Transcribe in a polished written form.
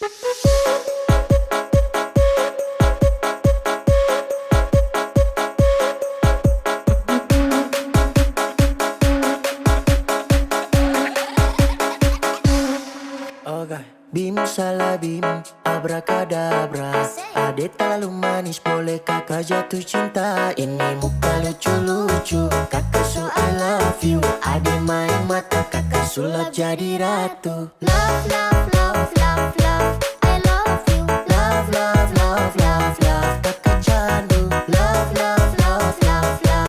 Okay. Bim salah bim, abrakadabra. Ade terlalu manis, boleh kakak jatuh cinta. Ini muka lucu-lucu, kakak so I love you. Ade main mata, kakak sulap jadi ratu. Love, love, love, love, love.